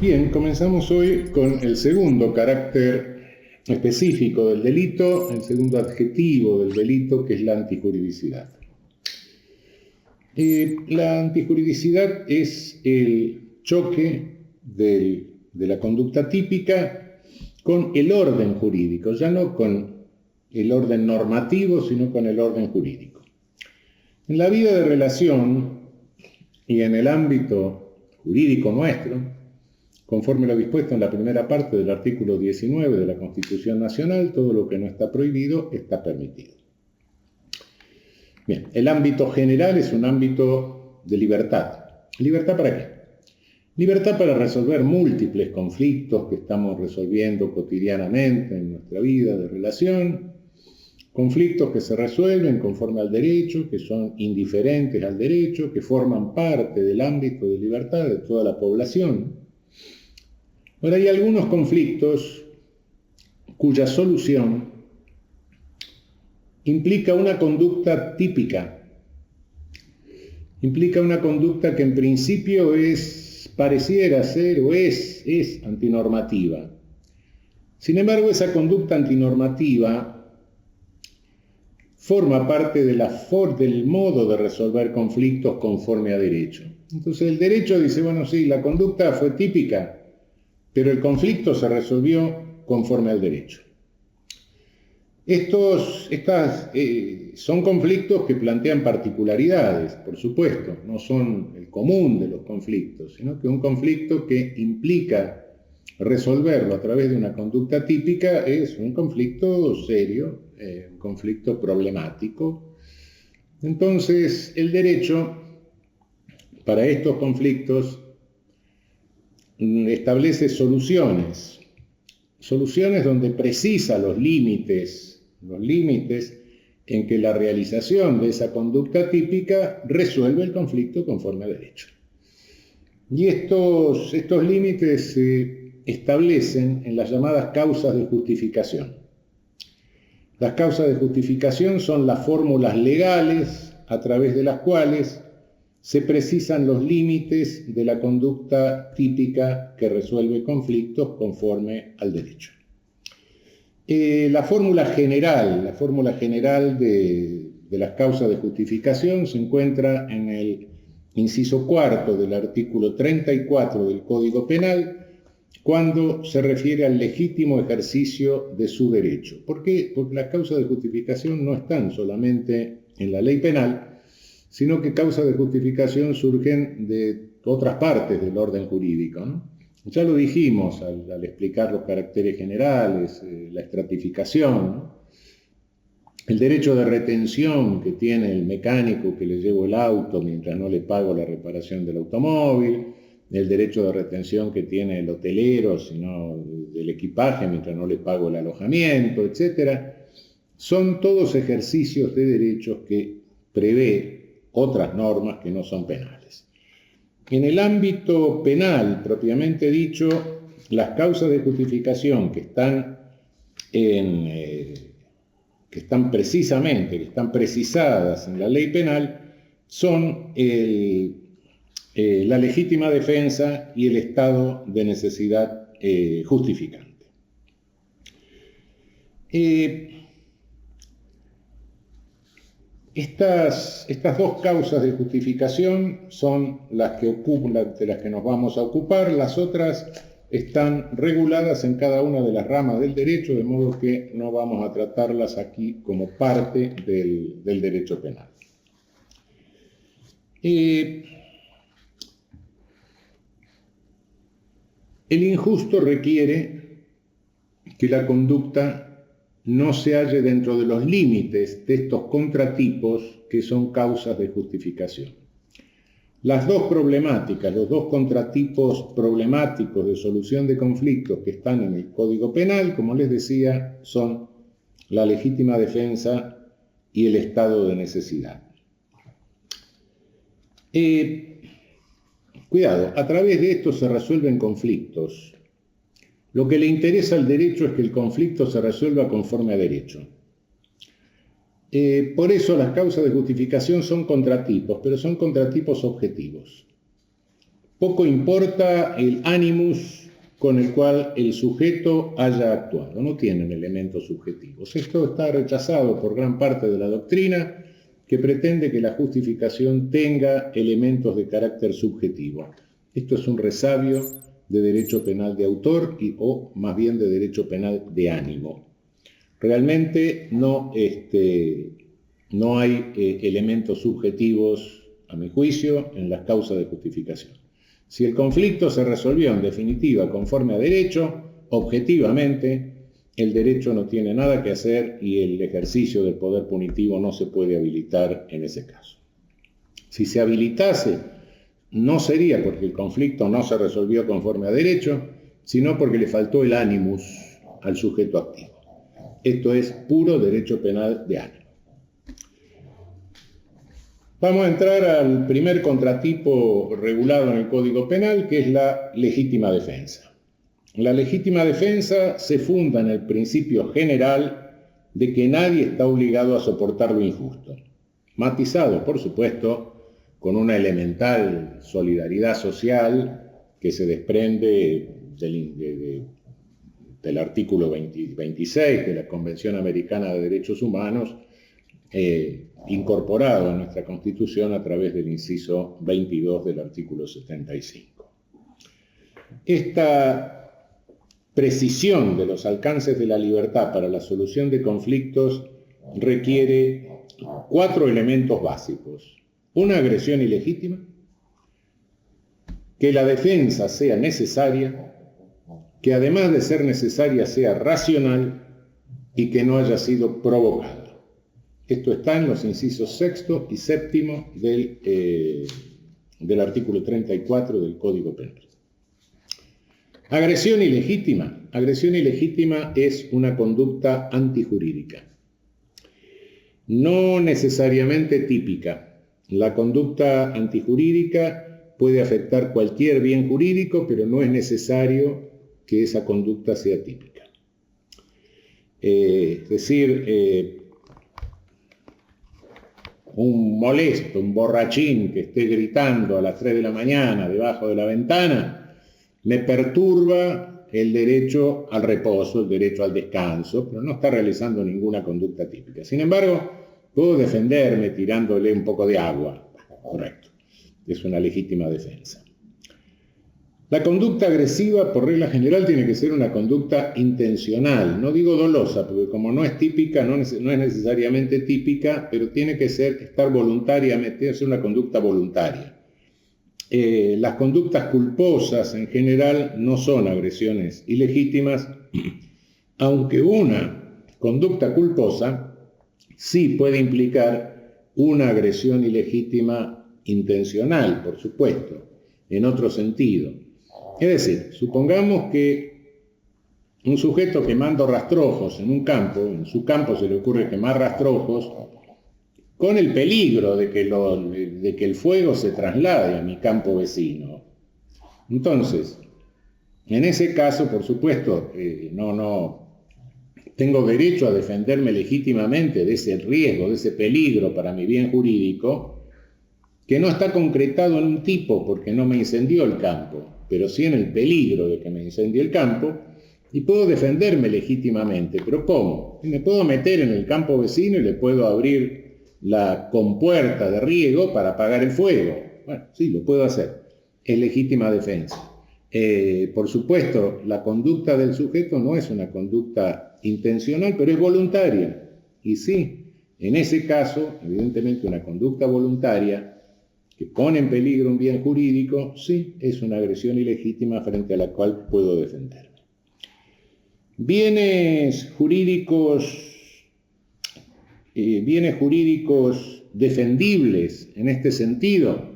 Bien, comenzamos hoy con el segundo carácter específico del delito, el segundo adjetivo del delito, que es la antijuridicidad. La antijuridicidad es el choque de la conducta típica con el orden jurídico, ya no con el orden normativo, sino con el orden jurídico. En la vida de relación y en el ámbito jurídico nuestro, conforme lo dispuesto en la primera parte del artículo 19 de la Constitución Nacional, todo lo que no está prohibido está permitido. Bien, el ámbito general es un ámbito de libertad. ¿Libertad para qué? Libertad para resolver múltiples conflictos que estamos resolviendo cotidianamente en nuestra vida de relación, conflictos que se resuelven conforme al derecho, que son indiferentes al derecho, que forman parte del ámbito de libertad de toda la población. Ahora, hay algunos conflictos cuya solución implica una conducta típica, implica una conducta que en principio pareciera ser o es antinormativa. Sin embargo, esa conducta antinormativa forma parte del modo de resolver conflictos conforme a derecho. Entonces el derecho dice, bueno, sí, la conducta fue típica, pero el conflicto se resolvió conforme al derecho. Son conflictos que plantean particularidades, por supuesto, no son el común de los conflictos, sino que un conflicto que implica resolverlo a través de una conducta típica es un conflicto serio, un conflicto problemático. Entonces, el derecho para estos conflictos establece soluciones donde precisa los límites en que la realización de esa conducta típica resuelve el conflicto conforme a derecho. Y estos límites se establecen en las llamadas causas de justificación. Las causas de justificación son las fórmulas legales a través de las cuales se precisan los límites de la conducta típica que resuelve conflictos conforme al derecho. La fórmula general de las causas de justificación se encuentra en el inciso cuarto del artículo 34 del Código Penal, cuando se refiere al legítimo ejercicio de su derecho. ¿Por qué? Porque las causas de justificación no están solamente en la ley penal, sino que causas de justificación surgen de otras partes del orden jurídico, ¿no? Ya lo dijimos al explicar los caracteres generales, la estratificación, ¿no? El derecho de retención que tiene el mecánico que le llevo el auto mientras no le pago la reparación del automóvil, el derecho de retención que tiene el hotelero, sino del equipaje mientras no le pago el alojamiento, etc. Son todos ejercicios de derechos que prevé otras normas que no son penales. En el ámbito penal, propiamente dicho, las causas de justificación que están precisadas en la ley penal son la legítima defensa y el estado de necesidad justificante. Estas dos causas de justificación son de las que nos vamos a ocupar. Las otras están reguladas en cada una de las ramas del derecho, de modo que no vamos a tratarlas aquí como parte del derecho penal. El injusto requiere que la conducta no se halle dentro de los límites de estos contratipos que son causas de justificación. Las dos problemáticas, los dos contratipos problemáticos de solución de conflictos que están en el Código Penal, como les decía, son la legítima defensa y el estado de necesidad. Cuidado, a través de esto se resuelven conflictos. Lo que le interesa al derecho es que el conflicto se resuelva conforme a derecho. Por eso las causas de justificación son contratipos, pero son contratipos objetivos. poco importa el animus con el cual el sujeto haya actuado, no tienen elementos subjetivos. Esto está rechazado por gran parte de la doctrina, que pretende que la justificación tenga elementos de carácter subjetivo. Esto es un resabio de derecho penal de autor o más bien de derecho penal de ánimo. Realmente no hay elementos subjetivos, a mi juicio, en las causas de justificación. Si el conflicto se resolvió en definitiva conforme a derecho, objetivamente, el derecho no tiene nada que hacer y el ejercicio del poder punitivo no se puede habilitar en ese caso. Si se habilitase, no sería porque el conflicto no se resolvió conforme a derecho, sino porque le faltó el animus al sujeto activo. Esto es puro derecho penal de ánimo. Vamos a entrar al primer contratipo regulado en el Código Penal, que es la legítima defensa. La legítima defensa se funda en el principio general de que nadie está obligado a soportar lo injusto, matizado, por supuesto, con una elemental solidaridad social que se desprende del artículo 26 de la Convención Americana de Derechos Humanos, incorporado en nuestra Constitución a través del inciso 22 del artículo 75. Esta precisión de los alcances de la libertad para la solución de conflictos requiere 4 elementos básicos. Una agresión ilegítima, que la defensa sea necesaria, que además de ser necesaria sea racional y que no haya sido provocada. Esto está en los incisos 6 y 7 del artículo 34 del Código Penal. Agresión ilegítima. Agresión ilegítima es una conducta antijurídica. No necesariamente típica. La conducta antijurídica puede afectar cualquier bien jurídico, pero no es necesario que esa conducta sea típica. Es decir, un molesto, un borrachín que esté gritando a las 3 de la mañana debajo de la ventana, me perturba el derecho al reposo, el derecho al descanso, pero no está realizando ninguna conducta típica. Sin embargo, puedo defenderme tirándole un poco de agua. Correcto, es una legítima defensa. La conducta agresiva, por regla general, tiene que ser una conducta intencional. No digo dolosa, porque como no es típica, no es necesariamente típica, pero tiene que estar voluntariamente, ser una conducta voluntaria. Las conductas culposas en general no son agresiones ilegítimas, aunque una conducta culposa sí puede implicar una agresión ilegítima intencional, por supuesto, en otro sentido. Es decir, supongamos que un sujeto quemando rastrojos en su campo se le ocurre quemar rastrojos, con el peligro de que el fuego se traslade a mi campo vecino. Entonces, en ese caso, por supuesto, no tengo derecho a defenderme legítimamente de ese riesgo, de ese peligro para mi bien jurídico, que no está concretado en un tipo porque no me incendió el campo, pero sí en el peligro de que me incendie el campo, y puedo defenderme legítimamente. ¿Pero cómo? Me puedo meter en el campo vecino y le puedo abrir la compuerta de riego para apagar el fuego. Bueno, sí, lo puedo hacer. Es legítima defensa. Por supuesto, la conducta del sujeto no es una conducta intencional, pero es voluntaria. Y sí, en ese caso, evidentemente una conducta voluntaria que pone en peligro un bien jurídico, sí, es una agresión ilegítima frente a la cual puedo defenderme. Bienes jurídicos defendibles en este sentido.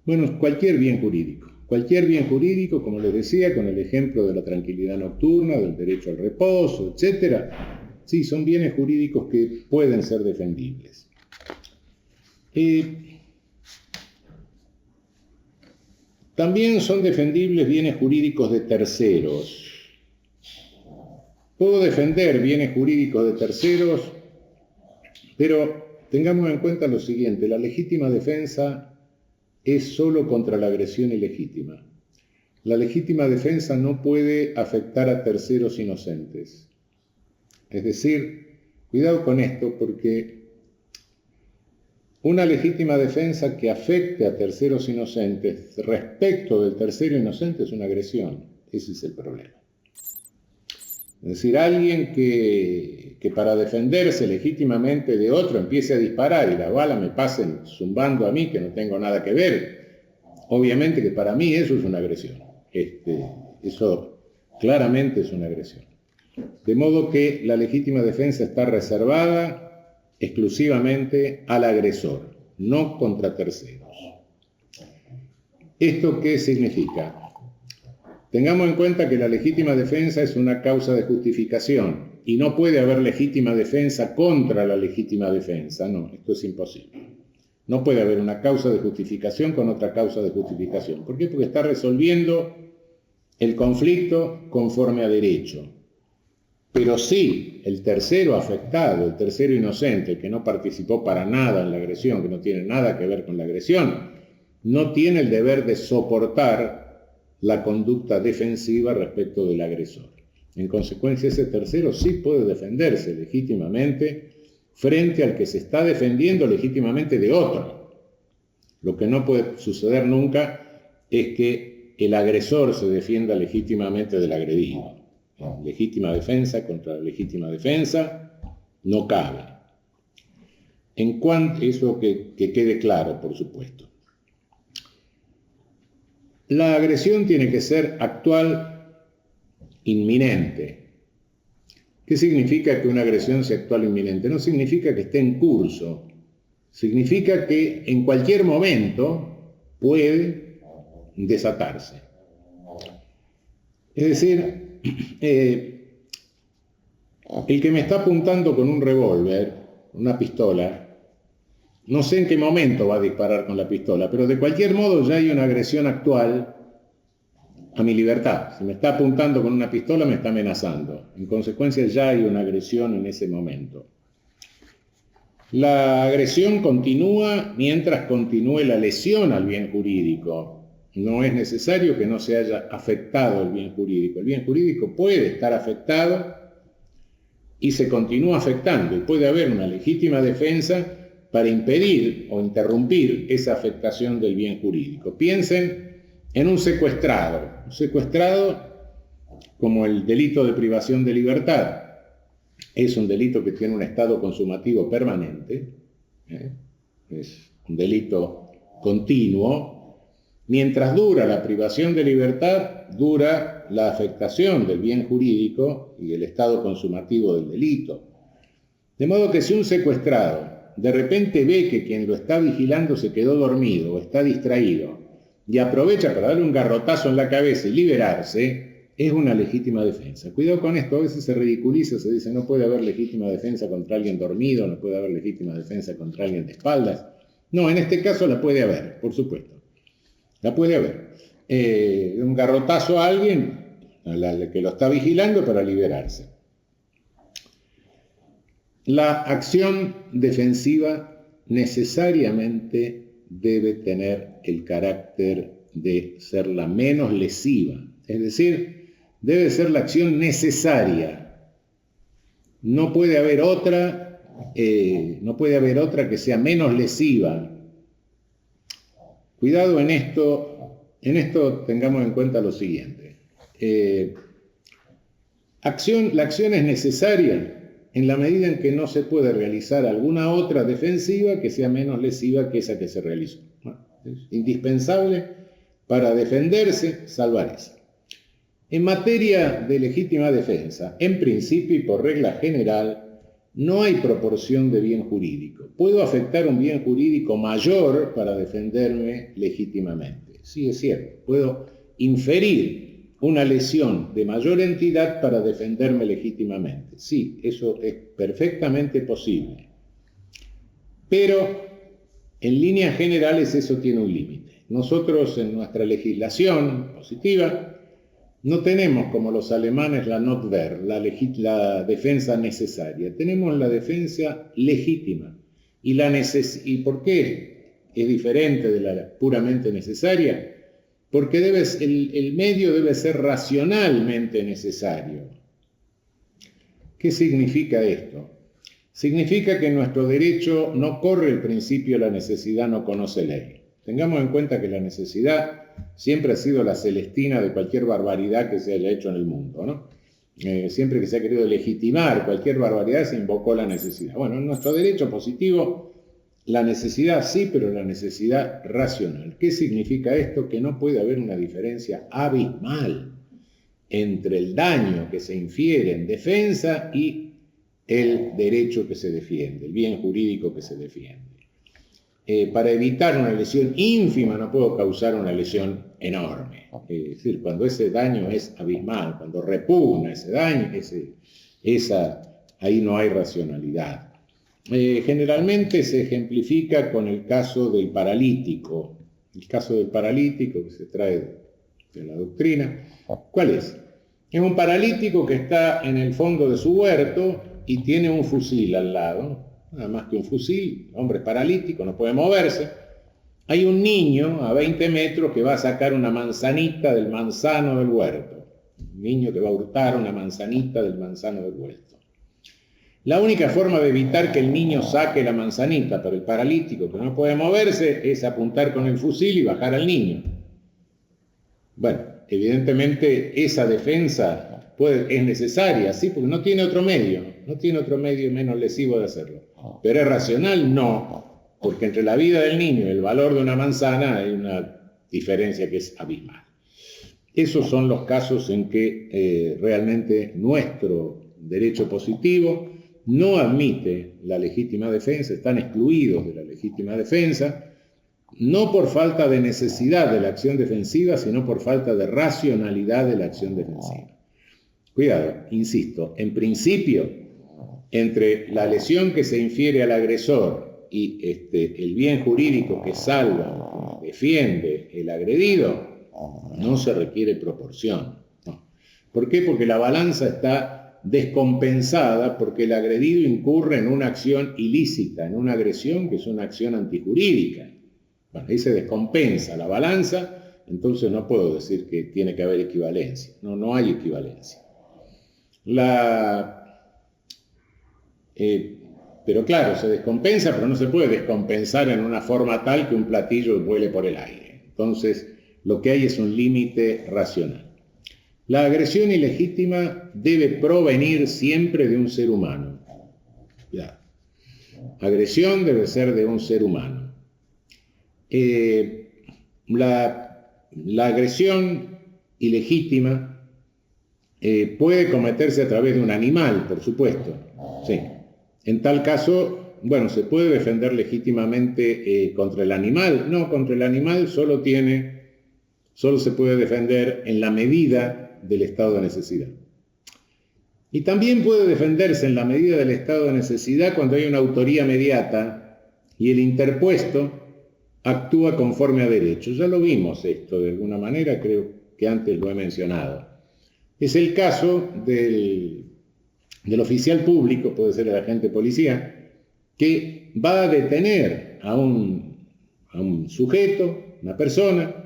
Bueno, cualquier bien jurídico, como les decía, con el ejemplo de la tranquilidad nocturna, del derecho al reposo, etc. Sí, son bienes jurídicos que pueden ser defendibles. También son defendibles bienes jurídicos de terceros. Puedo defender bienes jurídicos de terceros, pero tengamos en cuenta lo siguiente: la legítima defensa es solo contra la agresión ilegítima. La legítima defensa no puede afectar a terceros inocentes. Es decir, cuidado con esto, porque una legítima defensa que afecte a terceros inocentes respecto del tercero inocente es una agresión. Ese es el problema. Es decir, alguien que para defenderse legítimamente de otro empiece a disparar y la bala me pasen zumbando a mí, que no tengo nada que ver, obviamente que para mí eso es una agresión. Eso claramente es una agresión. De modo que la legítima defensa está reservada exclusivamente al agresor, no contra terceros. ¿Esto qué significa? Tengamos en cuenta que la legítima defensa es una causa de justificación y no puede haber legítima defensa contra la legítima defensa. No, esto es imposible. No puede haber una causa de justificación con otra causa de justificación. ¿Por qué? Porque está resolviendo el conflicto conforme a derecho. Pero sí, el tercero afectado, el tercero inocente, que no participó para nada en la agresión, que no tiene nada que ver con la agresión, no tiene el deber de soportar la conducta defensiva respecto del agresor. En consecuencia, ese tercero sí puede defenderse legítimamente frente al que se está defendiendo legítimamente de otro. Lo que no puede suceder nunca es que el agresor se defienda legítimamente del agredido. Legítima defensa contra legítima defensa no cabe. En cuanto eso que quede claro, por supuesto. La agresión tiene que ser actual, inminente. ¿Qué significa que una agresión sea actual, inminente? No significa que esté en curso. Significa que en cualquier momento puede desatarse. Es decir, el que me está apuntando con un revólver, una pistola, no sé en qué momento va a disparar con la pistola, pero de cualquier modo ya hay una agresión actual a mi libertad. Si me está apuntando con una pistola, me está amenazando. En consecuencia, ya hay una agresión en ese momento. La agresión continúa mientras continúe la lesión al bien jurídico. No es necesario que no se haya afectado el bien jurídico. El bien jurídico puede estar afectado y se continúa afectando. Y puede haber una legítima defensa para impedir o interrumpir esa afectación del bien jurídico. Piensen en un secuestrado. Un secuestrado, como el delito de privación de libertad, es un delito que tiene un estado consumativo permanente, es un delito continuo. Mientras dura la privación de libertad, dura la afectación del bien jurídico y el estado consumativo del delito. De modo que si un secuestrado de repente ve que quien lo está vigilando se quedó dormido o está distraído y aprovecha para darle un garrotazo en la cabeza y liberarse, es una legítima defensa. Cuidado con esto, a veces se ridiculiza, se dice no puede haber legítima defensa contra alguien dormido, no puede haber legítima defensa contra alguien de espaldas. No, en este caso la puede haber, por supuesto. La puede haber. Un garrotazo a alguien que lo está vigilando para liberarse. La acción defensiva necesariamente debe tener el carácter de ser la menos lesiva, es decir, debe ser la acción necesaria. No puede haber otra que sea menos lesiva. Cuidado en esto tengamos en cuenta lo siguiente. La acción es necesaria en la medida en que no se puede realizar alguna otra defensiva que sea menos lesiva que esa que se realizó. Es indispensable para defenderse, salvar esa. En materia de legítima defensa, en principio y por regla general, no hay proporción de bien jurídico. Puedo afectar un bien jurídico mayor para defenderme legítimamente. Sí, es cierto. Puedo inferir una lesión de mayor entidad para defenderme legítimamente. Sí, eso es perfectamente posible. Pero, en líneas generales, eso tiene un límite. Nosotros, en nuestra legislación positiva, no tenemos, como los alemanes, la Notwehr, la defensa necesaria. Tenemos la defensa legítima. ¿Y por qué es diferente de la puramente necesaria, porque el medio debe ser racionalmente necesario. ¿Qué significa esto? Significa que nuestro derecho no corre el principio la necesidad no conoce ley. Tengamos en cuenta que la necesidad siempre ha sido la celestina de cualquier barbaridad que se haya hecho en el mundo, ¿no? Siempre que se ha querido legitimar cualquier barbaridad se invocó la necesidad. Bueno, en nuestro derecho positivo, la necesidad sí, pero la necesidad racional. ¿Qué significa esto? Que no puede haber una diferencia abismal entre el daño que se infiere en defensa y el derecho que se defiende, el bien jurídico que se defiende. Para evitar una lesión ínfima no puedo causar una lesión enorme. Es decir, cuando ese daño es abismal, cuando repugna ese daño, ahí no hay racionalidad. Generalmente se ejemplifica con el caso del paralítico. El caso del paralítico que se trae de la doctrina. ¿Cuál es? Es un paralítico que está en el fondo de su huerto y tiene un fusil al lado. Nada más que un fusil, el hombre es paralítico, no puede moverse. Hay un niño a 20 metros que va a sacar una manzanita del manzano del huerto. Un niño que va a hurtar una manzanita del manzano del huerto. La única forma de evitar que el niño saque la manzanita para el paralítico que no puede moverse es apuntar con el fusil y bajar al niño. Bueno, evidentemente esa defensa es necesaria, sí, porque no tiene otro medio menos lesivo de hacerlo. Pero es racional, no, porque entre la vida del niño y el valor de una manzana hay una diferencia que es abismal. Esos son los casos en que realmente nuestro derecho positivo no admite la legítima defensa, están excluidos de la legítima defensa, no por falta de necesidad de la acción defensiva, sino por falta de racionalidad de la acción defensiva. Cuidado, insisto, en principio, entre la lesión que se infiere al agresor y el bien jurídico que salva, defiende el agredido, no se requiere proporción. No. ¿Por qué? Porque la balanza está descompensada porque el agredido incurre en una acción ilícita, en una agresión que es una acción antijurídica. Bueno, ahí se descompensa la balanza, entonces no puedo decir que tiene que haber equivalencia. No hay equivalencia. Pero claro, se descompensa, pero no se puede descompensar en una forma tal que un platillo vuele por el aire. Entonces, lo que hay es un límite racional. La agresión ilegítima debe provenir siempre de un ser humano. Ya. Agresión debe ser de un ser humano. La agresión ilegítima puede cometerse a través de un animal, por supuesto. Sí. En tal caso, bueno, ¿se puede defender legítimamente contra el animal? No, contra el animal solo se puede defender en la medida del estado de necesidad. Y también puede defenderse en la medida del estado de necesidad cuando hay una autoría mediata y el interpuesto actúa conforme a derecho. Ya lo vimos esto de alguna manera, creo que antes lo he mencionado. Es el caso del oficial público, puede ser el agente policía, que va a detener a un sujeto, una persona,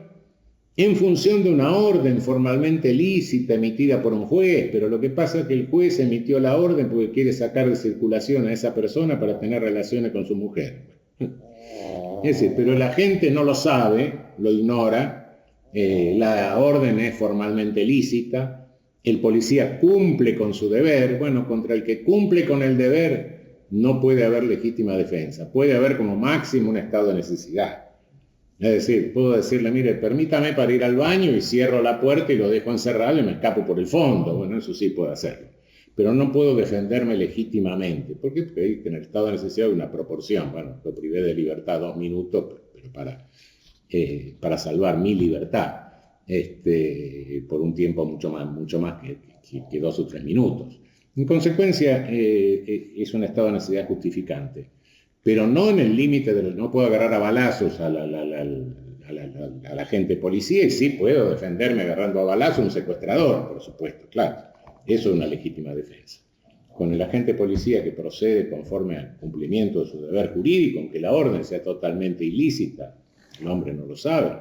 en función de una orden formalmente lícita emitida por un juez, pero lo que pasa es que el juez emitió la orden porque quiere sacar de circulación a esa persona para tener relaciones con su mujer. Es decir, pero la gente no lo sabe, lo ignora, la orden es formalmente lícita, el policía cumple con su deber. Bueno, contra el que cumple con el deber no puede haber legítima defensa, puede haber como máximo un estado de necesidad. Es decir, puedo decirle, mire, permítame para ir al baño y cierro la puerta y lo dejo encerrado y me escapo por el fondo. Bueno, eso sí puedo hacerlo. Pero no puedo defenderme legítimamente. ¿Por qué? Porque en el estado de necesidad hay una proporción. Bueno, lo privé de libertad 2 minutos, pero para salvar mi libertad por un tiempo mucho más que 2 o 3 minutos. En consecuencia, es un estado de necesidad justificante. Pero no en el límite no puedo agarrar a balazos a la agente policía y sí puedo defenderme agarrando a balazos a un secuestrador, por supuesto, claro. Eso es una legítima defensa. con el agente policía que procede conforme al cumplimiento de su deber jurídico, aunque la orden sea totalmente ilícita, el hombre no lo sabe,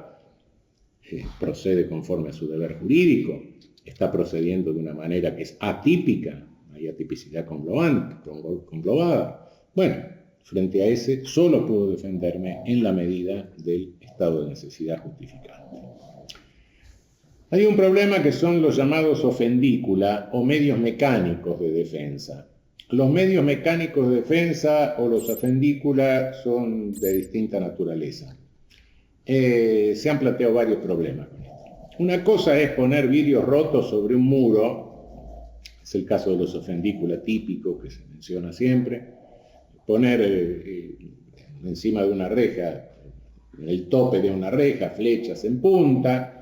procede conforme a su deber jurídico, está procediendo de una manera que es atípica, hay atipicidad conglobada. Bueno, frente a ese solo puedo defenderme en la medida del estado de necesidad justificante. Hay un problema que son los llamados ofendícula o medios mecánicos de defensa. Los medios mecánicos de defensa o los ofendícula son de distinta naturaleza. Se han planteado varios problemas con esto. Una cosa es poner vidrios rotos sobre un muro, es el caso de los ofendículas típicos que se menciona siempre, poner encima de una reja, en el tope de una reja, flechas en punta,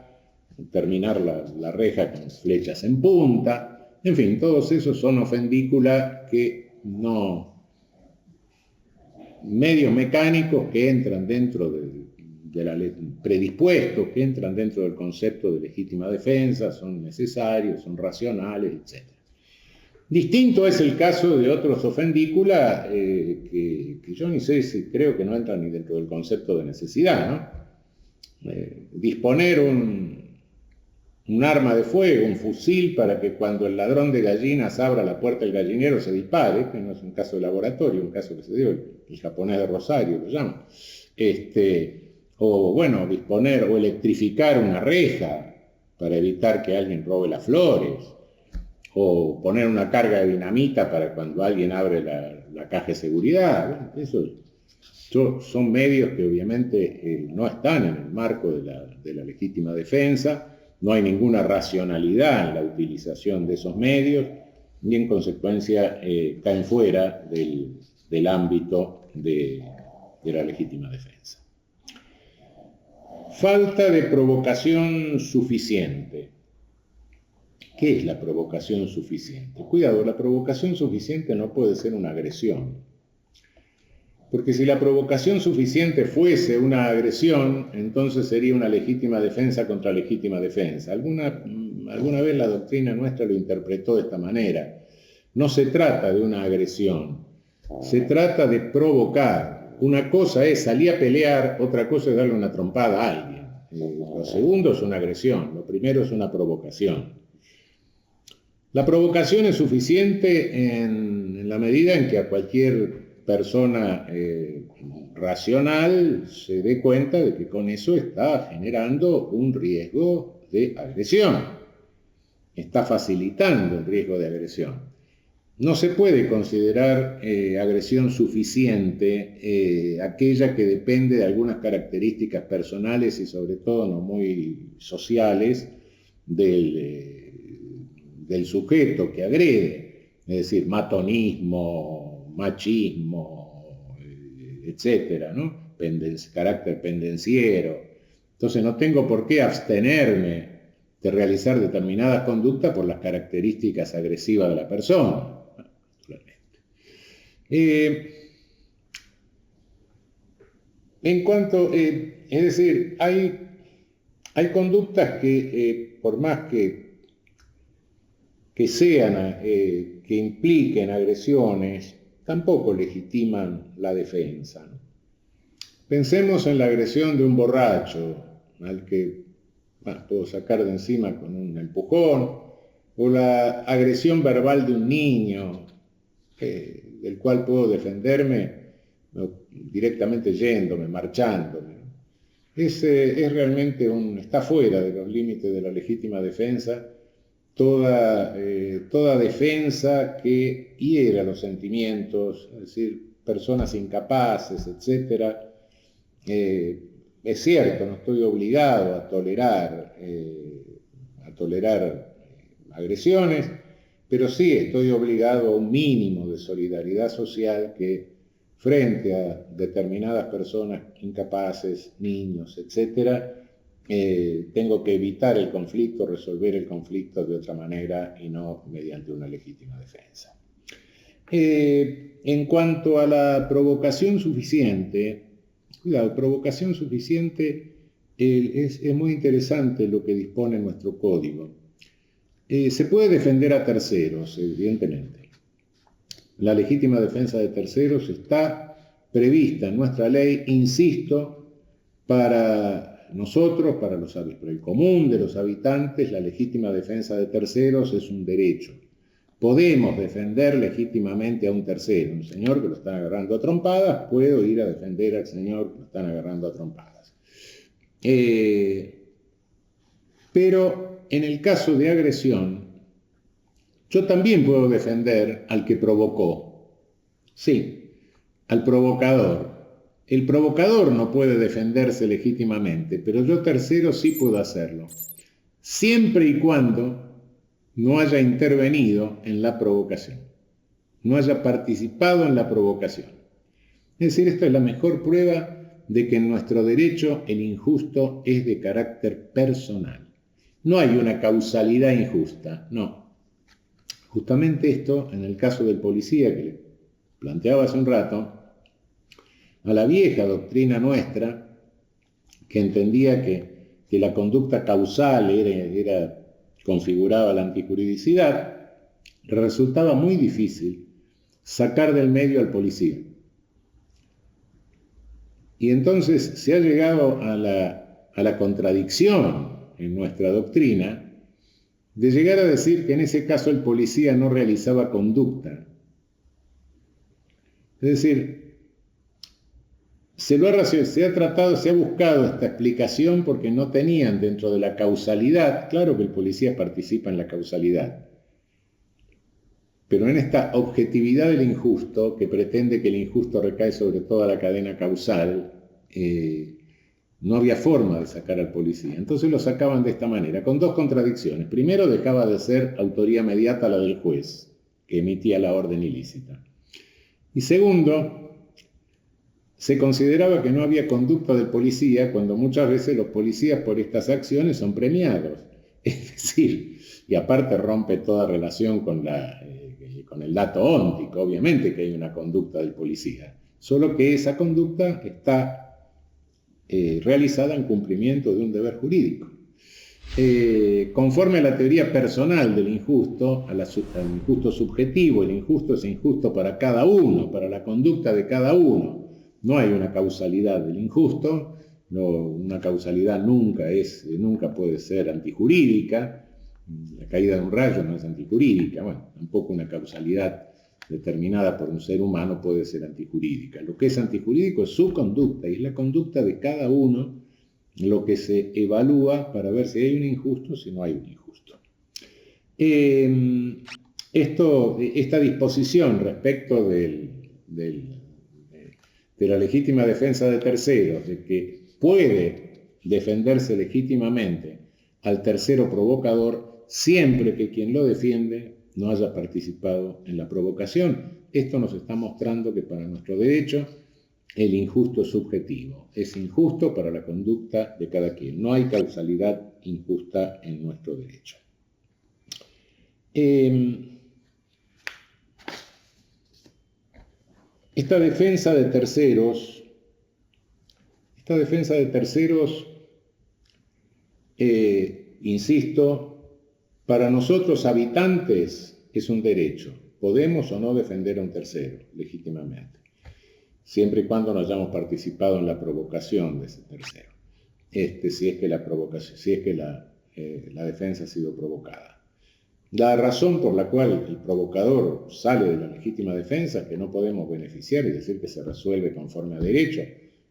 terminar la reja con flechas en punta, en fin, todos esos son ofendículas que no, medios mecánicos que entran dentro de la ley, predispuestos, que entran dentro del concepto de legítima defensa, son necesarios, son racionales, etc. Distinto es el caso de otros ofendículas que yo ni sé si creo que no entran ni dentro del concepto de necesidad, ¿no? Disponer un arma de fuego, un fusil, para que cuando el ladrón de gallinas abra la puerta del gallinero se dispare, que no es un caso de laboratorio, un caso que se dio, el japonés de Rosario lo llama, o bueno, disponer o electrificar una reja para evitar que alguien robe las flores, o poner una carga de dinamita para cuando alguien abre la caja de seguridad. Eso son medios que obviamente no están en el marco de la legítima defensa, no hay ninguna racionalidad en la utilización de esos medios y en consecuencia caen fuera del ámbito de la legítima defensa. Falta de provocación suficiente. ¿Qué es la provocación suficiente? Cuidado, la provocación suficiente no puede ser una agresión. Porque si la provocación suficiente fuese una agresión, entonces sería una legítima defensa contra legítima defensa. Alguna vez la doctrina nuestra lo interpretó de esta manera. No se trata de una agresión, se trata de provocar. Una cosa es salir a pelear, otra cosa es darle una trompada a alguien. Lo segundo es una agresión, lo primero es una provocación. La provocación es suficiente en la medida en que a cualquier persona racional se dé cuenta de que con eso está generando un riesgo de agresión, está facilitando el riesgo de agresión. No se puede considerar agresión suficiente aquella que depende de algunas características personales y sobre todo no muy sociales del sujeto que agrede, es decir, matonismo, machismo, etcétera, ¿no? Carácter pendenciero. Entonces no tengo por qué abstenerme de realizar determinadas conductas por las características agresivas de la persona. En cuanto, es decir, hay conductas que por más que sean, que impliquen agresiones, tampoco legitiman la defensa, ¿no? Pensemos en la agresión de un borracho, al que puedo sacar de encima con un empujón, o la agresión verbal de un niño, del cual puedo defenderme directamente yéndome, marchándome. Es realmente está fuera de los límites de la legítima defensa toda defensa que hiera los sentimientos, es decir, personas incapaces, etc. Es cierto, no estoy obligado a tolerar agresiones, pero sí estoy obligado a un mínimo de solidaridad social que frente a determinadas personas incapaces, niños, etc., tengo que evitar el conflicto, resolver el conflicto de otra manera y no mediante una legítima defensa. En cuanto a la provocación suficiente, cuidado, provocación suficiente es muy interesante lo que dispone nuestro código. Se puede defender a terceros, evidentemente. La legítima defensa de terceros está prevista en nuestra ley, insisto, para nosotros, para el común de los habitantes, la legítima defensa de terceros es un derecho. Podemos defender legítimamente a un tercero, un señor que lo están agarrando a trompadas, puedo ir a defender al señor que lo están agarrando a trompadas. Pero en el caso de agresión, yo también puedo defender al que provocó. Sí, al provocador. El provocador no puede defenderse legítimamente, pero yo tercero sí puedo hacerlo. Siempre y cuando no haya intervenido en la provocación, no haya participado en la provocación. Es decir, esta es la mejor prueba de que en nuestro derecho el injusto es de carácter personal. No hay una causalidad injusta, no. Justamente esto, en el caso del policía que le planteaba hace un rato, a la vieja doctrina nuestra, que entendía que la conducta causal configuraba la antijuridicidad, resultaba muy difícil sacar del medio al policía. Y entonces se ha llegado a la contradicción en nuestra doctrina de llegar a decir que en ese caso el policía no realizaba conducta. Es decir, se ha buscado esta explicación porque no tenían dentro de la causalidad, claro que el policía participa en la causalidad, pero en esta objetividad del injusto, que pretende que el injusto recae sobre toda la cadena causal, no había forma de sacar al policía. Entonces lo sacaban de esta manera, con dos contradicciones. Primero, dejaba de ser autoría mediata la del juez, que emitía la orden ilícita. Y segundo, se consideraba que no había conducta del policía cuando muchas veces los policías por estas acciones son premiados. Es decir, y aparte rompe toda relación con el dato óntico, obviamente que hay una conducta del policía, solo que esa conducta está realizada en cumplimiento de un deber jurídico. Conforme a la teoría personal del injusto, al injusto subjetivo, el injusto es injusto para cada uno, para la conducta de cada uno. No hay una causalidad del injusto, una causalidad nunca puede ser antijurídica, la caída de un rayo no es antijurídica, bueno, tampoco una causalidad determinada por un ser humano puede ser antijurídica. Lo que es antijurídico es su conducta, y es la conducta de cada uno lo que se evalúa para ver si hay un injusto o si no hay un injusto. Esta disposición respecto de la legítima defensa de terceros, de que puede defenderse legítimamente al tercero provocador siempre que quien lo defiende no haya participado en la provocación. Esto nos está mostrando que para nuestro derecho el injusto es subjetivo, es injusto para la conducta de cada quien. No hay causalidad injusta en nuestro derecho. Esta defensa de terceros, insisto, para nosotros habitantes es un derecho. Podemos o no defender a un tercero legítimamente, siempre y cuando no hayamos participado en la provocación de ese tercero, si es que la defensa ha sido provocada. La razón por la cual el provocador sale de la legítima defensa es que no podemos beneficiar y decir que se resuelve conforme a derecho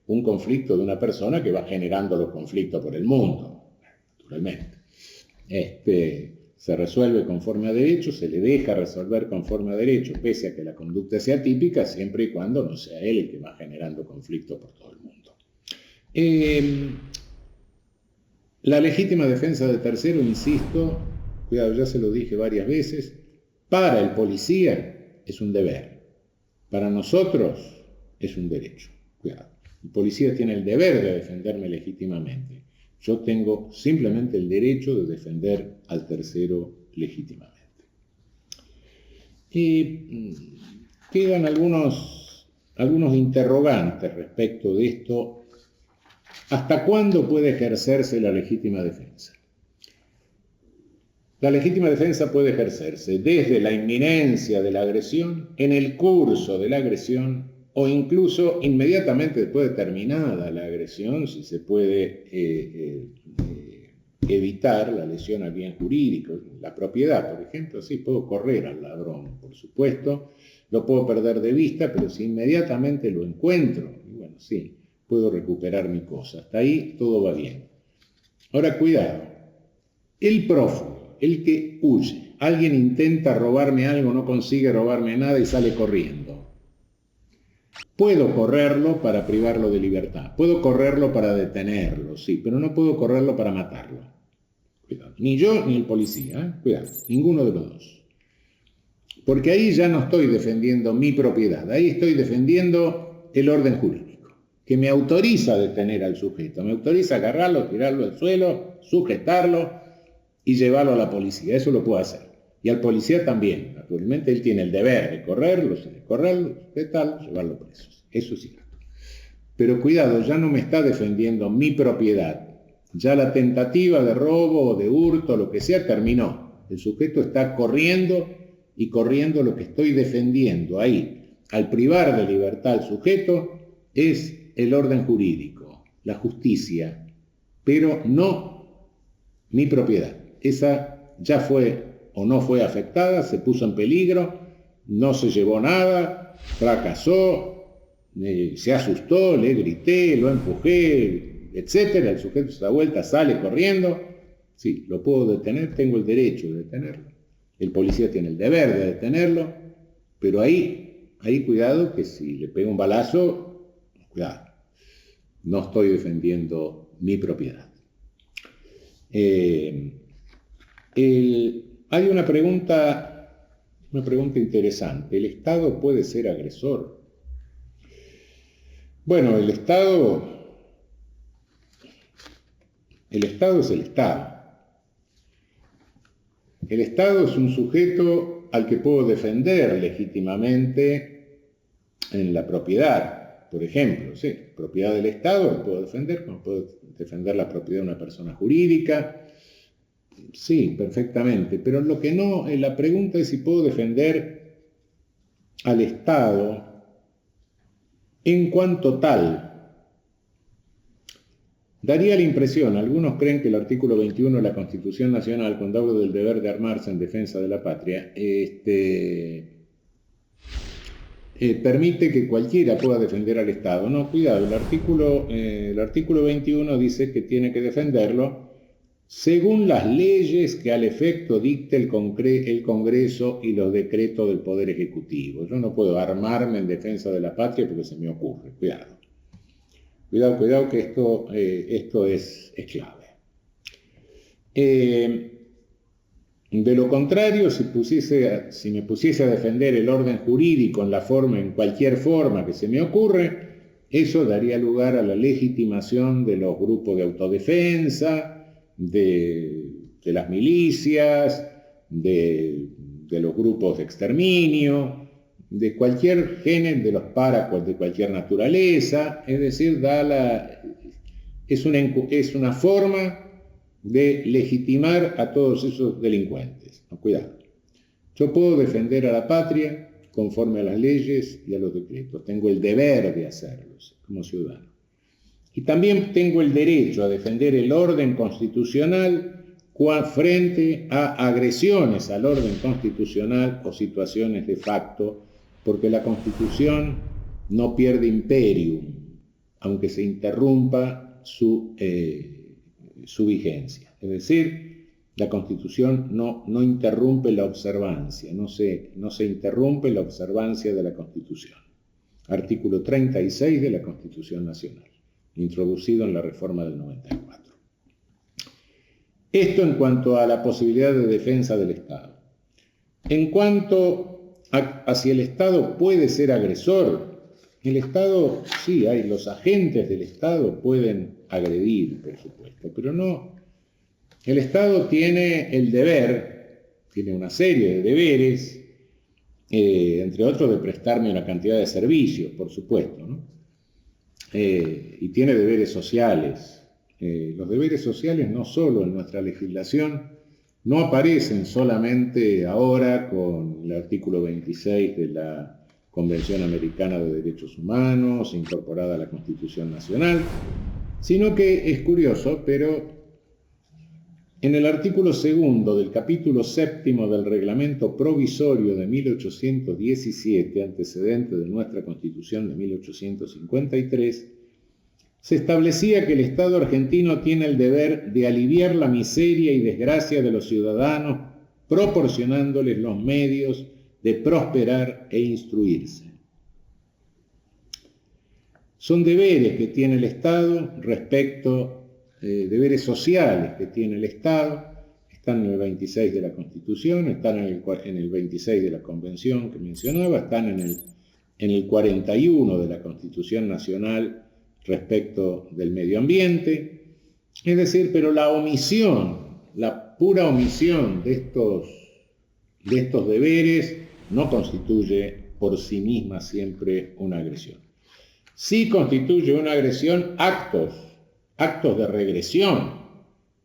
un conflicto de una persona que va generando los conflictos por el mundo, naturalmente. Se resuelve conforme a derecho, se le deja resolver conforme a derecho, pese a que la conducta sea típica, siempre y cuando no sea él el que va generando conflicto por todo el mundo. La legítima defensa de tercero, insisto, cuidado, ya se lo dije varias veces, para el policía es un deber, para nosotros es un derecho. Cuidado, el policía tiene el deber de defenderme legítimamente. Yo tengo simplemente el derecho de defender al tercero legítimamente. Y quedan algunos interrogantes respecto de esto. ¿Hasta cuándo puede ejercerse la legítima defensa? La legítima defensa puede ejercerse desde la inminencia de la agresión, en el curso de la agresión o incluso inmediatamente después de terminada la agresión, si se puede evitar la lesión al bien jurídico, la propiedad, por ejemplo. Sí, puedo correr al ladrón, por supuesto, lo puedo perder de vista, pero si inmediatamente lo encuentro, bueno, sí, puedo recuperar mi cosa. Hasta ahí todo va bien. Ahora, cuidado, el prófugo, el que huye, alguien intenta robarme algo, no consigue robarme nada y sale corriendo. Puedo correrlo para privarlo de libertad, puedo correrlo para detenerlo, sí, pero no puedo correrlo para matarlo. Cuidado, ni yo ni el policía, cuidado, ninguno de los dos. Porque ahí ya no estoy defendiendo mi propiedad, ahí estoy defendiendo el orden jurídico, que me autoriza a detener al sujeto, me autoriza a agarrarlo, tirarlo al suelo, sujetarlo y llevarlo a la policía. Eso lo puedo hacer. Y al policía también. Naturalmente él tiene el deber de correrlo, sujetarlo, llevarlo preso. Eso es cierto. Pero cuidado, ya no me está defendiendo mi propiedad. Ya la tentativa de robo o de hurto, lo que sea, terminó. El sujeto está corriendo y corriendo. Lo que estoy defendiendo ahí, al privar de libertad al sujeto, es el orden jurídico, la justicia, pero no mi propiedad. Esa ya fue o no fue afectada, se puso en peligro, no se llevó nada, fracasó, se asustó, le grité, lo empujé, etc. El sujeto se da vuelta, sale corriendo. Sí, lo puedo detener, tengo el derecho de detenerlo. El policía tiene el deber de detenerlo, pero ahí cuidado, que si le pega un balazo, cuidado, no estoy defendiendo mi propiedad. Hay una pregunta interesante. ¿El Estado puede ser agresor? Bueno, el Estado es el Estado. El Estado es un sujeto al que puedo defender legítimamente en la propiedad, por ejemplo, sí, propiedad del Estado lo puedo defender, como puedo defender la propiedad de una persona jurídica. Sí, perfectamente, pero lo que no, la pregunta es si puedo defender al Estado en cuanto tal. Daría la impresión, algunos creen que el artículo 21 de la Constitución Nacional, cuando hablo del deber de armarse en defensa de la patria, permite que cualquiera pueda defender al Estado. No, cuidado, el artículo 21 dice que tiene que defenderlo según las leyes que al efecto dicte el Congreso y los decretos del Poder Ejecutivo. Yo no puedo armarme en defensa de la patria porque se me ocurre. Cuidado. Cuidado que esto es clave. De lo contrario, si me pusiese a defender el orden jurídico en cualquier forma que se me ocurre, eso daría lugar a la legitimación de los grupos de autodefensa, de las milicias, de los grupos de exterminio, de cualquier género, de los páracos de cualquier naturaleza. Es decir, es una forma de legitimar a todos esos delincuentes. No, cuidado. Yo puedo defender a la patria conforme a las leyes y a los decretos. Tengo el deber de hacerlos como ciudadano. Y también tengo el derecho a defender el orden constitucional frente a agresiones al orden constitucional o situaciones de facto, porque la Constitución no pierde imperium, aunque se interrumpa su vigencia. Es decir, la Constitución no interrumpe la observancia, no se interrumpe la observancia de la Constitución. Artículo 36 de la Constitución Nacional, introducido en la reforma del 94. Esto en cuanto a la posibilidad de defensa del Estado. En cuanto a si el Estado puede ser agresor, el Estado, sí, los agentes del Estado pueden agredir, por supuesto, pero no. El Estado tiene el deber, tiene una serie de deberes, entre otros de prestarme una cantidad de servicios, por supuesto, ¿no? Y tiene deberes sociales. Los deberes sociales no solo en nuestra legislación no aparecen solamente ahora con el artículo 26 de la Convención Americana de Derechos Humanos, incorporada a la Constitución Nacional, sino que es curioso, pero en el artículo 2 del capítulo 7 del Reglamento Provisorio de 1817, antecedente de nuestra Constitución de 1853, se establecía que el Estado argentino tiene el deber de aliviar la miseria y desgracia de los ciudadanos, proporcionándoles los medios de prosperar e instruirse. Son deberes que tiene el Estado respecto, deberes sociales que tiene el Estado, están en el 26 de la Constitución, están en el 26 de la Convención que mencionaba, están en el 41 de la Constitución Nacional respecto del medio ambiente, es decir, pero la omisión, la pura omisión de estos deberes no constituye por sí misma siempre una agresión. Sí constituye una agresión actos de regresión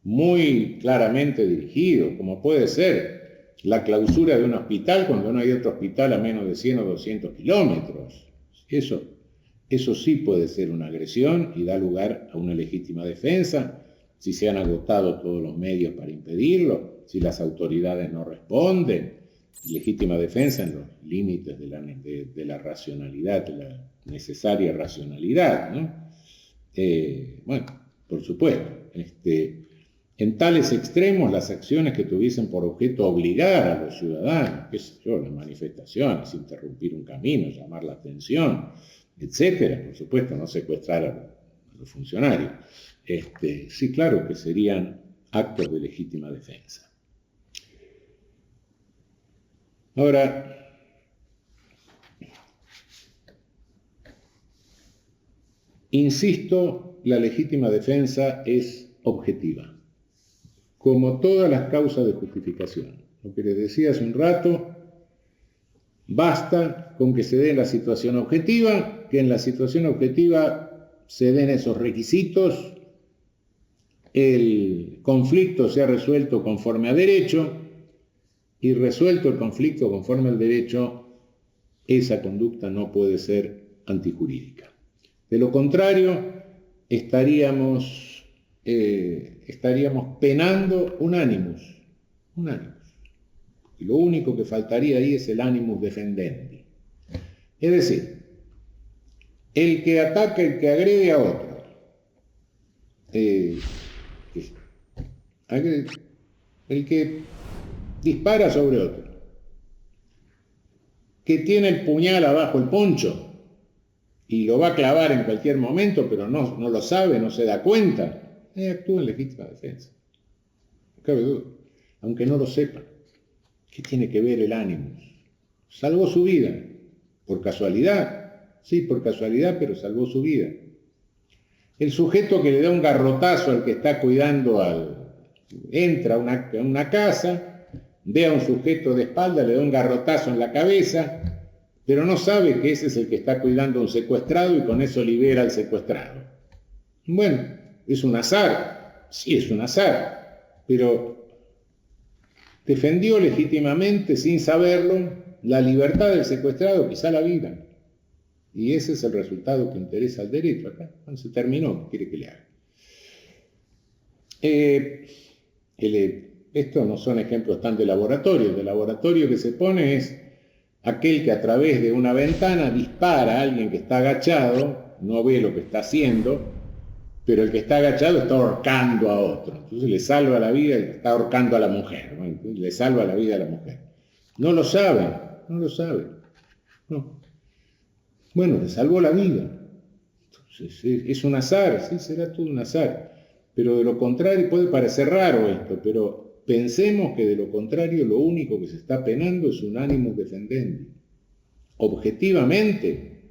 muy claramente dirigidos, como puede ser la clausura de un hospital cuando no hay otro hospital a menos de 100 o 200 kilómetros. Eso sí puede ser una agresión y da lugar a una legítima defensa, si se han agotado todos los medios para impedirlo, si las autoridades no responden, legítima defensa en los límites de la racionalidad, de la necesaria racionalidad, ¿no? Bueno, por supuesto, en tales extremos las acciones que tuviesen por objeto obligar a los ciudadanos, qué sé yo, las manifestaciones, interrumpir un camino, llamar la atención, etcétera, por supuesto, no secuestrar a los funcionarios. Sí, claro que serían actos de legítima defensa. Ahora, insisto, la legítima defensa es objetiva, como todas las causas de justificación. Lo que les decía hace un rato, basta con que se dé la situación objetiva, que en la situación objetiva se den esos requisitos, el conflicto sea resuelto conforme a derecho, y resuelto el conflicto conforme al derecho, esa conducta no puede ser antijurídica. De lo contrario, estaríamos penando un animus. Y lo único que faltaría ahí es el animus defendendi. Es decir, el que ataca, el que agrede a otro, el que dispara sobre otro, que tiene el puñal abajo el poncho y lo va a clavar en cualquier momento, pero no lo sabe, no se da cuenta, actúa en legítima defensa. No cabe duda, aunque no lo sepa. ¿Qué tiene que ver el ánimo? Salvó su vida, por casualidad, sí, por casualidad, pero salvó su vida. El sujeto que le da un garrotazo al que está cuidando, entra a una casa, ve a un sujeto de espalda, le da un garrotazo en la cabeza, pero no sabe que ese es el que está cuidando a un secuestrado y con eso libera al secuestrado. Bueno, es un azar, sí es un azar, pero defendió legítimamente, sin saberlo, la libertad del secuestrado, quizá la vida. Y ese es el resultado que interesa al derecho. Acá se terminó, ¿qué quiere que le haga? Estos no son ejemplos tan de laboratorio. De laboratorio que se pone es aquel que a través de una ventana dispara a alguien que está agachado, no ve lo que está haciendo, pero el que está agachado está ahorcando a otro. Entonces le salva la vida y está ahorcando a la mujer, ¿no? Entonces le salva la vida a la mujer. No lo sabe. No. Bueno, le salvó la vida. Entonces, es un azar, sí, será todo un azar. Pero de lo contrario, puede parecer raro esto, pero pensemos que de lo contrario lo único que se está penando es un animus defendendi. Objetivamente,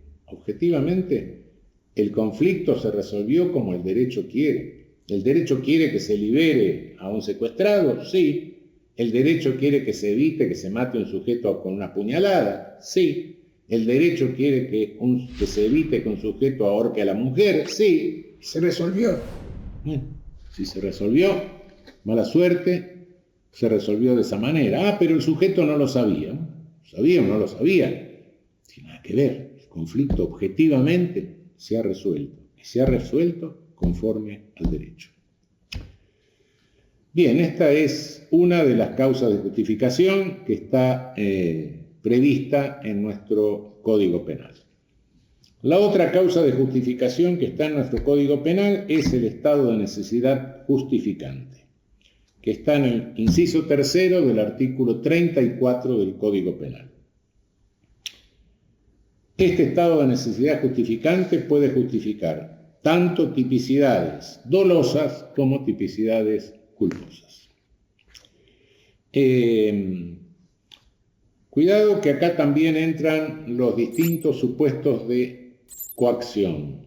el conflicto se resolvió como el derecho quiere. ¿El derecho quiere que se libere a un secuestrado? Sí. ¿El derecho quiere que se evite que se mate un sujeto con una puñalada? Sí. ¿El derecho quiere que se evite que un sujeto ahorque a la mujer? Sí. Se resolvió. Si se resolvió, mala suerte, se resolvió de esa manera. Ah, pero el sujeto no lo sabía. ¿Sabía o no lo sabía? No tiene nada que ver. El conflicto objetivamente se ha resuelto. Y se ha resuelto conforme al derecho. Bien, esta es una de las causas de justificación que está prevista en nuestro Código Penal. La otra causa de justificación que está en nuestro Código Penal es el estado de necesidad justificante, que está en el inciso tercero del artículo 34 del Código Penal. Este estado de necesidad justificante puede justificar tanto tipicidades dolosas como tipicidades culposas. Cuidado que acá también entran los distintos supuestos de coacción.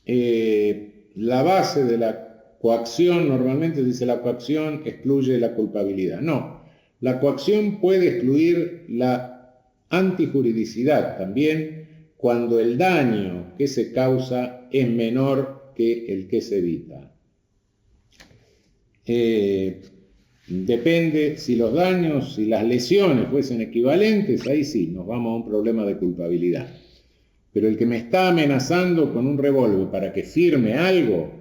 La base de la coacción, normalmente dice la coacción excluye la culpabilidad. No, la coacción puede excluir la antijuridicidad también cuando el daño que se causa es menor que el que se evita. Depende si los daños, si las lesiones fuesen equivalentes, ahí sí, nos vamos a un problema de culpabilidad. Pero el que me está amenazando con un revólver para que firme algo,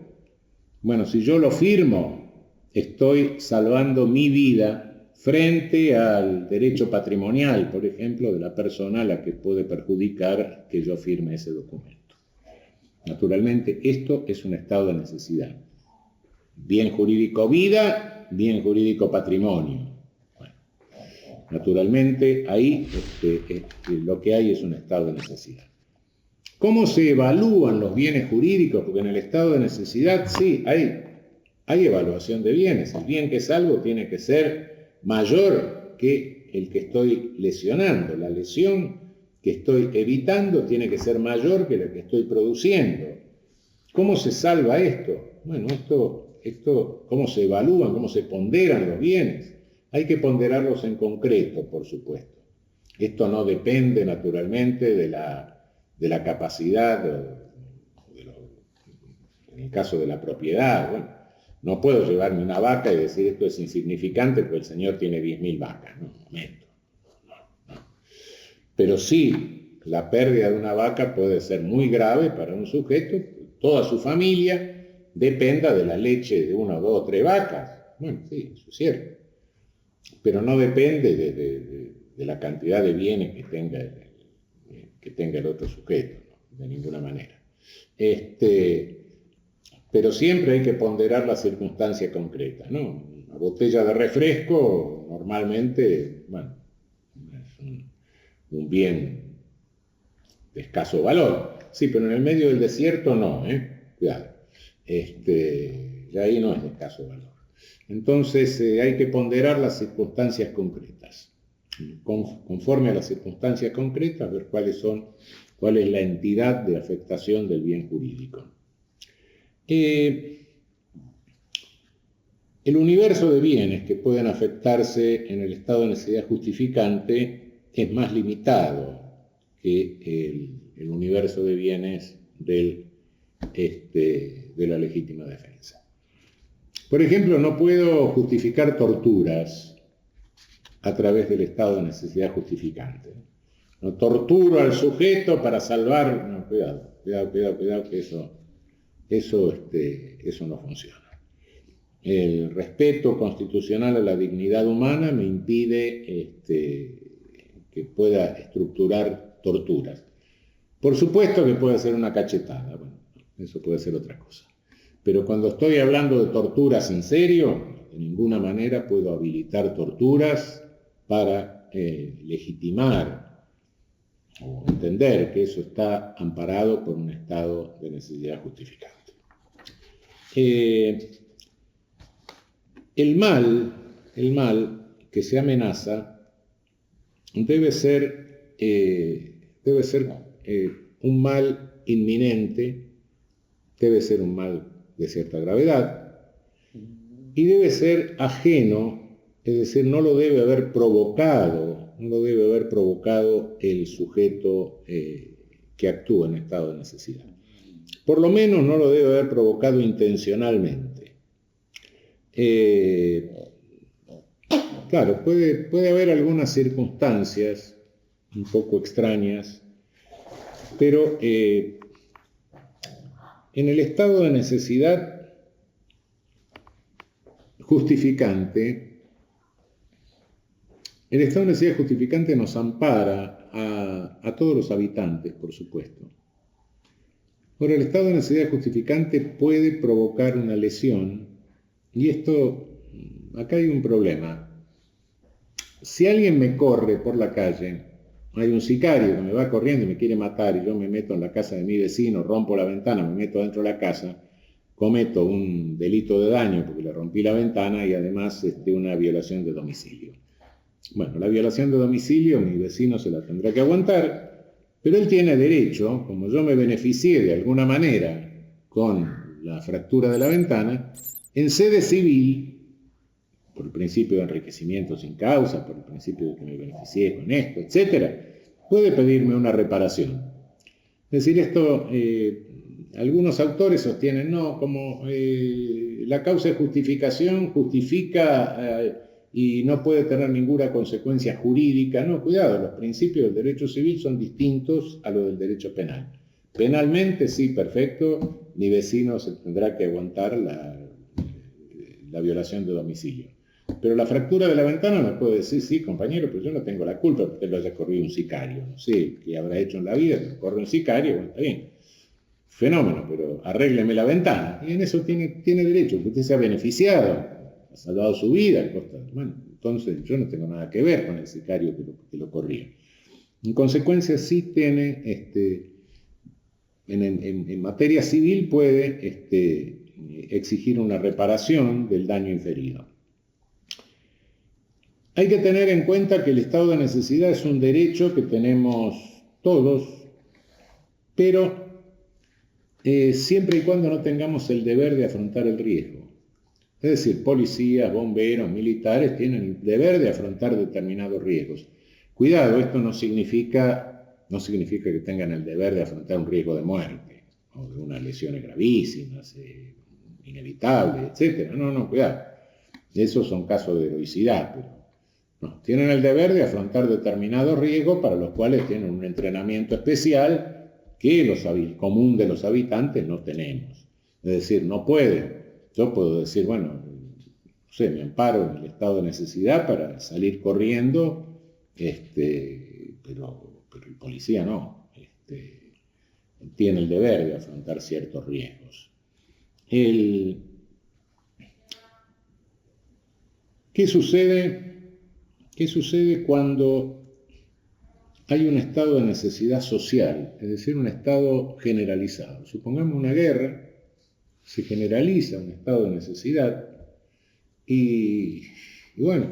bueno, si yo lo firmo, estoy salvando mi vida frente al derecho patrimonial, por ejemplo, de la persona a la que puede perjudicar que yo firme ese documento. Naturalmente, esto es un estado de necesidad. Bien jurídico vida, bien jurídico patrimonio. Bueno, naturalmente, ahí lo que hay es un estado de necesidad. ¿Cómo se evalúan los bienes jurídicos? Porque en el estado de necesidad sí, hay evaluación de bienes. El bien que salvo tiene que ser mayor que el que estoy lesionando. La lesión que estoy evitando tiene que ser mayor que la que estoy produciendo. ¿Cómo se salva esto? Bueno, esto ¿cómo se evalúan? ¿Cómo se ponderan los bienes? Hay que ponderarlos en concreto, por supuesto. Esto no depende, naturalmente, de la capacidad, en el caso de la propiedad. Bueno, no puedo llevarme una vaca y decir esto es insignificante porque el señor tiene 10.000 vacas. No, un momento. No. Pero sí, la pérdida de una vaca puede ser muy grave para un sujeto. Toda su familia dependa de la leche de una, dos o tres vacas. Bueno, sí, eso es cierto. Pero no depende de la cantidad de bienes que tenga el otro sujeto, ¿no? De ninguna manera. Pero siempre hay que ponderar la circunstancia concreta, ¿no? Una botella de refresco normalmente, bueno, es un bien de escaso valor. Sí, pero en el medio del desierto no, cuidado. Ya ahí no es de escaso valor. Entonces hay que ponderar las circunstancias concretas. Conforme a las circunstancias concretas, ver cuál es la entidad de afectación del bien jurídico. El universo de bienes que pueden afectarse en el estado de necesidad justificante es más limitado que el universo de bienes de la legítima defensa. Por ejemplo, no puedo justificar torturas a través del estado de necesidad justificante. No torturo al sujeto para salvar. No, cuidado, que eso no funciona. El respeto constitucional a la dignidad humana me impide que pueda estructurar torturas. Por supuesto que puede ser una cachetada, bueno, eso puede ser otra cosa. Pero cuando estoy hablando de torturas en serio, de ninguna manera puedo habilitar torturas para legitimar o entender que eso está amparado por un estado de necesidad justificante. El mal que se amenaza debe ser un mal inminente, debe ser un mal de cierta gravedad y debe ser ajeno, es decir, no lo debe haber provocado el sujeto que actúa en estado de necesidad. Por lo menos no lo debe haber provocado intencionalmente. claro, puede haber algunas circunstancias un poco extrañas, pero en el estado de necesidad justificante, el estado de necesidad justificante nos ampara a todos los habitantes, por supuesto. Ahora, el estado de necesidad justificante puede provocar una lesión, y acá hay un problema. Si alguien me corre por la calle, hay un sicario que me va corriendo y me quiere matar, y yo me meto en la casa de mi vecino, rompo la ventana, me meto dentro de la casa, cometo un delito de daño porque le rompí la ventana y además una violación de domicilio. Bueno, la violación de domicilio mi vecino se la tendrá que aguantar, pero él tiene derecho, como yo me beneficié de alguna manera con la fractura de la ventana, en sede civil, por el principio de enriquecimiento sin causa, por el principio de que me beneficié con esto, etc., puede pedirme una reparación. Es decir, esto, algunos autores sostienen, no, como la causa de justificación justifica y no puede tener ninguna consecuencia jurídica. No, cuidado, los principios del derecho civil son distintos a los del derecho penal. Penalmente, sí, perfecto, mi vecino se tendrá que aguantar la violación de domicilio. Pero la fractura de la ventana me puede decir, sí, compañero, pues yo no tengo la culpa porque lo haya corrido un sicario. No sé qué habrá hecho en la vida, pero corre un sicario, bueno, está bien. Fenómeno, pero arrégleme la ventana. Y en eso tiene derecho, que usted se ha beneficiado, ha salvado su vida. Bueno, entonces yo no tengo nada que ver con el sicario que lo corría. En consecuencia, sí tiene, en materia civil puede exigir una reparación del daño inferido. Hay que tener en cuenta que el estado de necesidad es un derecho que tenemos todos, pero siempre y cuando no tengamos el deber de afrontar el riesgo. Es decir, policías, bomberos, militares tienen el deber de afrontar determinados riesgos. Cuidado, esto no significa que tengan el deber de afrontar un riesgo de muerte o de unas lesiones gravísimas, inevitables, etc. No, cuidado. Esos son casos de heroicidad, pero no, tienen el deber de afrontar determinados riesgos para los cuales tienen un entrenamiento especial que el común de los habitantes no tenemos. Es decir, no pueden. Yo puedo decir, bueno, no sé, me amparo en el estado de necesidad para salir corriendo, pero el policía no. Tiene el deber de afrontar ciertos riesgos. ¿Qué sucede cuando hay un estado de necesidad social? Es decir, un estado generalizado. Supongamos una guerra, se generaliza un estado de necesidad y bueno,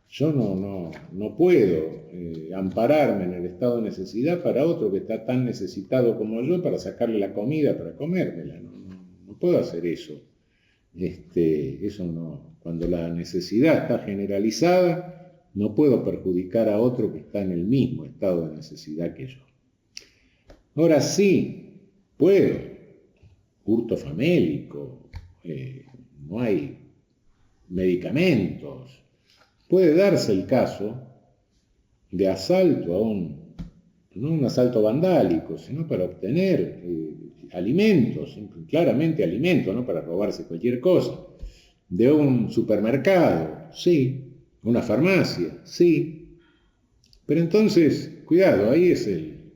yo no puedo ampararme en el estado de necesidad para otro que está tan necesitado como yo para sacarle la comida para comérmela. No puedo hacer eso. Eso no. Cuando la necesidad está generalizada, no puedo perjudicar a otro que está en el mismo estado de necesidad que yo. Ahora sí, puedo. Hurto famélico, no hay medicamentos. Puede darse el caso de asalto no un asalto vandálico, sino para obtener alimentos, claramente alimentos, no para robarse cualquier cosa. De un supermercado, sí. Una farmacia, sí. Pero entonces, cuidado, ahí es el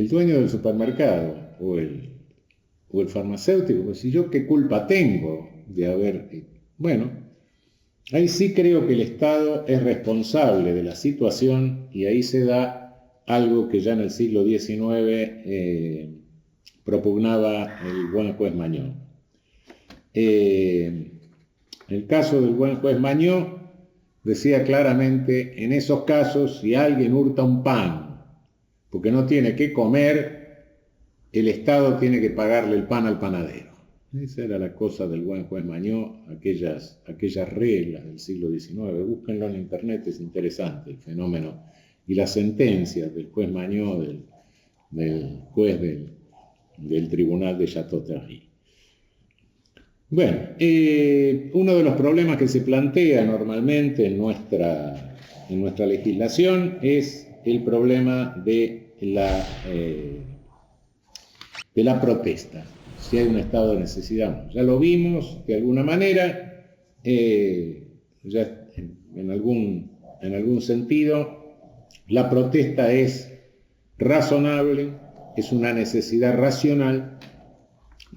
dueño del supermercado o el farmacéutico, pues si yo qué culpa tengo de haber... Bueno, ahí sí creo que el Estado es responsable de la situación y ahí se da algo que ya en el siglo XIX propugnaba el buen juez Mañó. El caso del buen juez Mañó decía claramente, en esos casos, si alguien hurta un pan porque no tiene qué comer, el Estado tiene que pagarle el pan al panadero. Esa era la cosa del buen juez Mañó, aquellas reglas del siglo XIX. Búsquenlo en internet, es interesante el fenómeno y las sentencias del juez Mañó, del juez del tribunal de Château-Thierry. Bueno, uno de los problemas que se plantea normalmente en nuestra legislación es el problema de la protesta, si hay un estado de necesidad o no. Ya lo vimos de alguna manera, ya en algún sentido, la protesta es razonable, es una necesidad racional,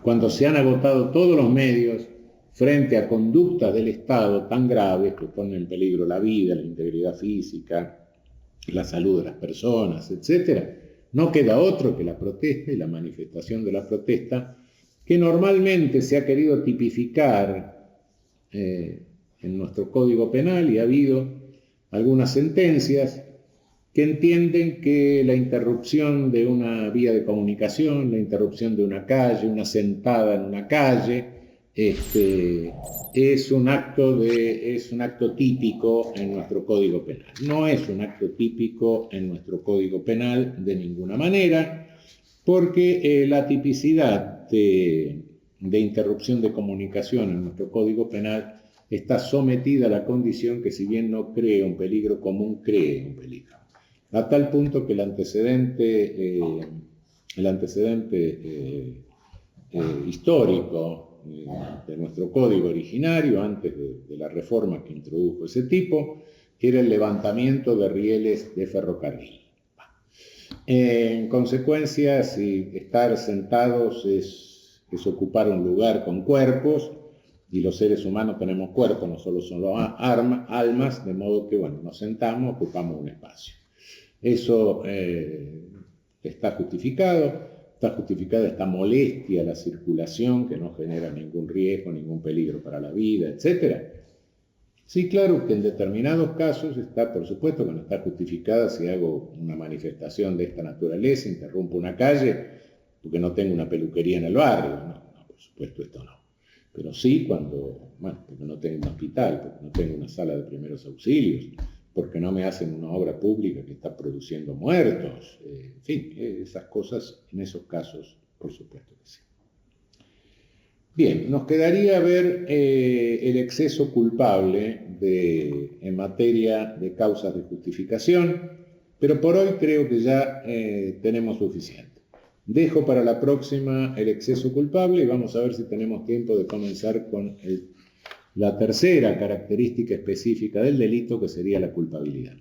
cuando se han agotado todos los medios frente a conductas del Estado tan graves que ponen en peligro la vida, la integridad física, la salud de las personas, etc., no queda otro que la protesta y la manifestación de la protesta, que normalmente se ha querido tipificar en nuestro Código Penal, y ha habido algunas sentencias que entienden que la interrupción de una vía de comunicación, la interrupción de una calle, una sentada en una calle, es un acto típico en nuestro Código Penal. No es un acto típico en nuestro Código Penal de ninguna manera, porque la tipicidad de interrupción de comunicación en nuestro Código Penal está sometida a la condición que, si bien no crea un peligro común, cree un peligro. A tal punto que el antecedente histórico de nuestro código originario, antes de la reforma que introdujo ese tipo, era el levantamiento de rieles de ferrocarril. En consecuencia, si estar sentados es ocupar un lugar con cuerpos, y los seres humanos tenemos cuerpos, no solo son almas, de modo que, bueno, nos sentamos, ocupamos un espacio. Eso está justificada esta molestia a la circulación que no genera ningún riesgo, ningún peligro para la vida, etc. Sí, claro que en determinados casos está, por supuesto que no está justificada si hago una manifestación de esta naturaleza, interrumpo una calle porque no tengo una peluquería en el barrio. No, por supuesto esto no. Pero sí porque no tengo un hospital, porque no tengo una sala de primeros auxilios, porque no me hacen una obra pública que está produciendo muertos, en fin, esas cosas, en esos casos, por supuesto que sí. Bien, nos quedaría ver el exceso culpable en materia de causas de justificación, pero por hoy creo que ya tenemos suficiente. Dejo para la próxima el exceso culpable y vamos a ver si tenemos tiempo de comenzar con la tercera característica específica del delito, que sería la culpabilidad.